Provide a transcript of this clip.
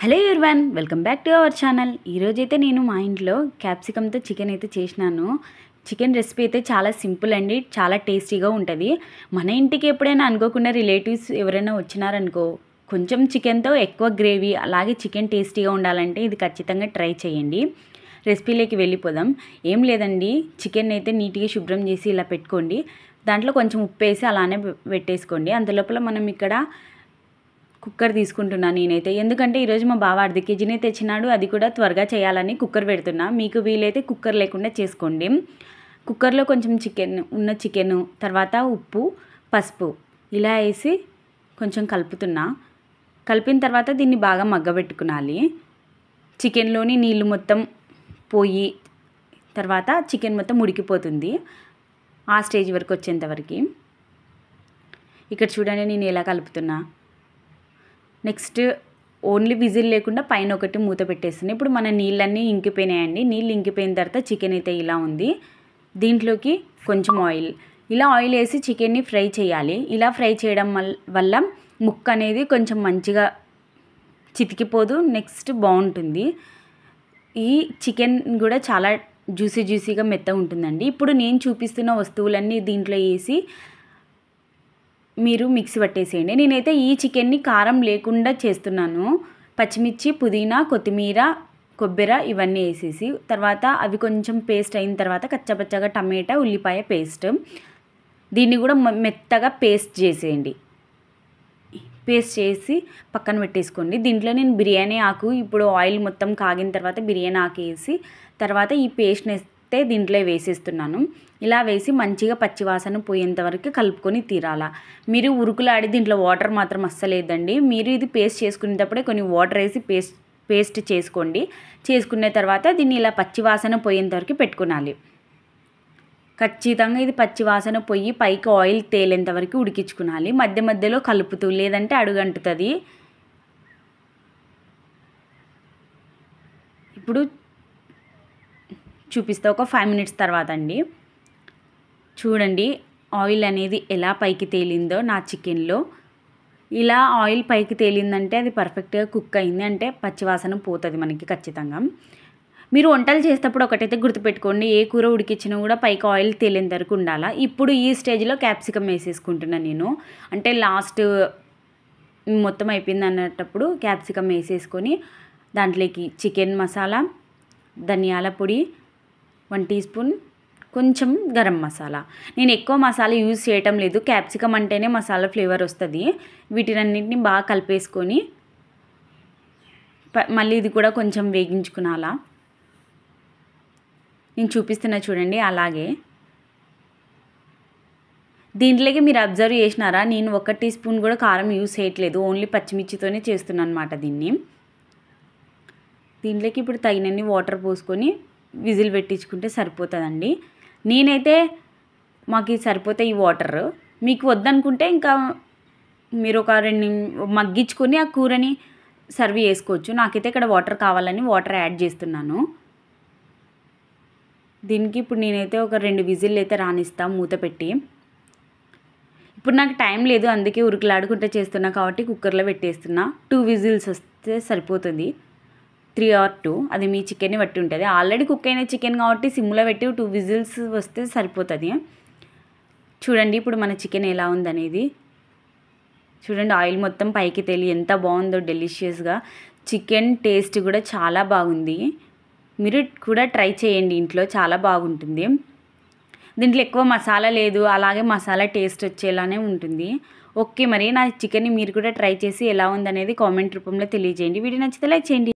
Hello everyone, welcome back to our channel. ఈరోజైతే నేను మా ఇంట్లో క్యాప్సికమ్తో చికెన్ అయితే చేసినాను. చికెన్ రెసిపీ అయితే చాలా సింపుల్ అండి, చాలా టేస్టీగా ఉంటుంది. మన ఇంటికి ఎప్పుడైనా అనుకోకుండా రిలేటివ్స్ ఎవరైనా వచ్చినారనుకో, కొంచెం చికెన్తో ఎక్కువ గ్రేవీ, అలాగే చికెన్ టేస్టీగా ఉండాలంటే ఇది ఖచ్చితంగా ట్రై చేయండి. రెసిపీలోకి వెళ్ళిపోదాం. ఏం లేదండి, చికెన్ అయితే నీట్గా శుభ్రం చేసి ఇలా పెట్టుకోండి. దాంట్లో కొంచెం ఉప్పు వేసి అలానే పెట్టేసుకోండి. అంతలోపల మనం ఇక్కడ కుక్కర్ తీసుకుంటున్నాను నేనైతే, ఎందుకంటే ఈరోజు మా బావ 1/2 కేజీనే తెచ్చినాడు. అది కూడా త్వరగా చేయాలని కుక్కర్ పెడుతున్నా. మీకు వీలైతే కుక్కర్ లేకుండా చేసుకోండి. కుక్కర్లో కొంచెం చికెను తర్వాత ఉప్పు, పసుపు ఇలా వేసి కొంచెం కలుపుతున్నా. కలిపిన తర్వాత దీన్ని బాగా మగ్గబెట్టుకోవాలి. చికెన్లోని నీళ్ళు మొత్తం పోయి తర్వాత చికెన్ మొత్తం ఉడికిపోతుంది. ఆ స్టేజ్ వరకు వచ్చేంతవరకు ఇక్కడ చూడండి నేను ఎలా కలుపుతున్నా. నెక్స్ట్ ఓన్లీ విజిల్ లేకుండా పైన ఒకటి మూత పెట్టేస్తుంది. ఇప్పుడు మన నీళ్ళన్నీ ఇంకిపోయినాయండి. నీళ్ళు ఇంకిపోయిన తర్వాత చికెన్ అయితే ఇలా ఉంది. దీంట్లోకి కొంచెం ఆయిల్, ఇలా ఆయిల్ వేసి చికెన్ని ఫ్రై చేయాలి. ఇలా ఫ్రై చేయడం వల్ల ముక్క అనేది కొంచెం మంచిగా చితికిపోదు, నెక్స్ట్ బాగుంటుంది. ఈ చికెన్ కూడా చాలా జ్యూసీగా మెత్తగా ఉంటుందండి. ఇప్పుడు నేను చూపిస్తున్న వస్తువులన్నీ దీంట్లో వేసి మీరు మిక్సీ పట్టేసేయండి. నేనైతే ఈ చికెన్ని కారం లేకుండా చేస్తున్నాను. పచ్చిమిర్చి, పుదీనా, కొత్తిమీర, కొబ్బరి ఇవన్నీ వేసేసి తర్వాత అవి కొంచెం పేస్ట్ అయిన తర్వాత కచ్చపచ్చగా టమాటా, ఉల్లిపాయ పేస్ట్, దీన్ని కూడా మెత్తగా పేస్ట్ చేసేయండి. పేస్ట్ చేసి పక్కన పెట్టేసుకోండి. దీంట్లో నేను బిర్యానీ ఆకు, ఇప్పుడు ఆయిల్ మొత్తం కాగిన తర్వాత బిర్యానీ ఆకు వేసి తర్వాత ఈ పేస్ట్ని వేస్తే దీంట్లో వేసేస్తున్నాను. ఇలా వేసి మంచిగా పచ్చివాసన పోయేంత వరకు కలుపుకొని తీరాల. మీరు ఉరుకులాడి దీంట్లో వాటర్ మాత్రం అస్సలేదండి. మీరు ఇది పేస్ట్ చేసుకునేటప్పుడే కొన్ని వాటర్ వేసి పేస్ట్ చేసుకోండి. చేసుకున్న తర్వాత దీన్ని ఇలా పచ్చివాసన పోయేంత వరకు పెట్టుకోవాలి. ఖచ్చితంగా ఇది పచ్చివాసన పోయి పైకి ఆయిల్ తేలేంత వరకు ఉడికించుకోవాలి. మధ్య మధ్యలో కలుపుతూ, లేదంటే అడుగంటుతుంది. ఇప్పుడు చూపిస్తా ఒక 5 మినిట్స్ తర్వాత అండి. చూడండి ఆయిల్ అనేది ఎలా పైకి తేలిందో నా చికెన్లో. ఇలా ఆయిల్ పైకి తేలిందంటే అది పర్ఫెక్ట్గా కుక్ అయింది, అంటే పచ్చివాసన పోతుంది మనకి ఖచ్చితంగా. మీరు వంటలు చేసేటప్పుడు ఒకటైతే గుర్తుపెట్టుకోండి, ఏ కూర ఉడికించినా కూడా పైకి ఆయిల్ తేలేంత వరకు ఉండాలా. ఇప్పుడు ఈ స్టేజ్లో క్యాప్సికమ్ వేసేసుకుంటున్నాను నేను. అంటే లాస్ట్ మొత్తం అయిపోయింది అన్నప్పుడు క్యాప్సికమ్ వేసేసుకొని దాంట్లోకి చికెన్ మసాలా, ధనియాల పొడి 1 టీ స్పూన్, కొంచెం గరం మసాలా. నేను ఎక్కువ మసాలా యూజ్ చేయటం లేదు, క్యాప్సికమ్ అంటేనే మసాలా ఫ్లేవర్ వస్తుంది. వీటినన్నింటినీ బాగా కలిపేసుకొని మళ్ళీ ఇది కూడా కొంచెం వేగించుకునాలా. నేను చూపిస్తున్నా చూడండి అలాగే. దీంట్లోకి మీరు అబ్జర్వ్ చేసినారా, నేను 1 టీ స్పూన్ కూడా కారం యూజ్ చేయట్లేదు, ఓన్లీ పచ్చిమిర్చితోనే చేస్తున్నాను అనమాట దీన్ని. దీంట్లోకి ఇప్పుడు తగినన్ని వాటర్ పోసుకొని విజిల్ పెట్టించుకుంటే సరిపోతుందండి. నేనైతే మాకు సరిపోతాయి ఈ వాటర్. మీకు వద్దనుకుంటే ఇంకా మీరు ఒక 2 మగ్గించుకొని ఆ కూరని సర్వ్ చేసుకోవచ్చు. నాకైతే ఇక్కడ వాటర్ కావాలని వాటర్ యాడ్ చేస్తున్నాను. దీనికి ఇప్పుడు నేనైతే ఒక 2 విజిల్ అయితే రానిస్తాను మూత పెట్టి. ఇప్పుడు నాకు టైం లేదు, అందుకే ఉరుకులాడుకుంటే చేస్తున్నా కాబట్టి కుక్కర్లో పెట్టేస్తున్నా. 2 విజిల్స్ వస్తే సరిపోతుంది, 3 or 2, అది మీ చికెన్ని బట్టి ఉంటుంది. ఆల్రెడీ కుక్ అయిన చికెన్ కాబట్టి సిమ్లో పెట్టి 2 విజిల్స్ వస్తే సరిపోతుంది. చూడండి ఇప్పుడు మన చికెన్ ఎలా ఉందనేది. చూడండి ఆయిల్ మొత్తం పైకి తేలి ఎంత బాగుందో, డెలిషియస్గా. చికెన్ టేస్ట్ కూడా చాలా బాగుంది. మీరు కూడా ట్రై చేయండి ఇంట్లో, చాలా బాగుంటుంది. దీంట్లో ఎక్కువ మసాలా లేదు, అలాగే మసాలా టేస్ట్ వచ్చేలానే ఉంటుంది. ఓకే, మరి నా చికెన్ని మీరు కూడా ట్రై చేసి ఎలా ఉందనేది కామెంట్ రూపంలో తెలియజేయండి. వీడియో నచ్చితే లైక్ చేయండి.